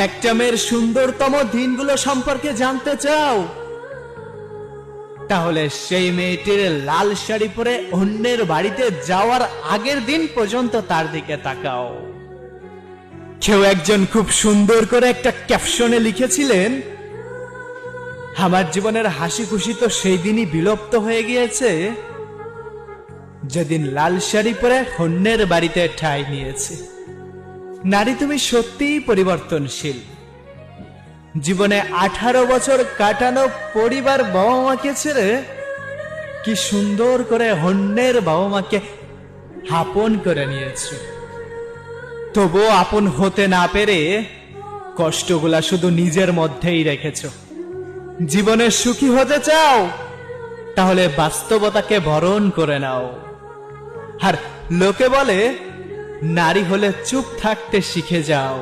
একটা মেয়ের সুন্দরতম দিনগুলো সম্পর্কে জানতে চাও, তাহলে সেই মেয়েটির লাল শাড়ি পরে অন্যের বাড়িতে যাওয়ার আগের দিন পর্যন্ত তার দিকে তাকাও। কেউ একজন খুব সুন্দর করে একটা ক্যাপশনে লিখেছিলেন, আমার জীবনের হাসি খুশি তো সেই দিনই বিলুপ্ত হয়ে গিয়েছে যেদিন লাল শাড়ি পরে অন্যের বাড়িতে ঠাঁই নিয়েছে। নারী, তুমি সত্যিই পরিবর্তনশীল। জীবনে 18 বছর কাটানো পরিবার বাবা মাকে ছেড়ে কি সুন্দর করে অন্যের বাবা মাকে আপন করে নিয়েছো। তবুও আপন হতে না পেরে কষ্টগুলা শুধু নিজের মধ্যেই রেখেছো। জীবনে সুখী হতে চাও, তাহলে বাস্তবতাকে বরণ করে নাও। আর লোকে বলে, নারী হলে চুপ থাকতে শিখে যাও।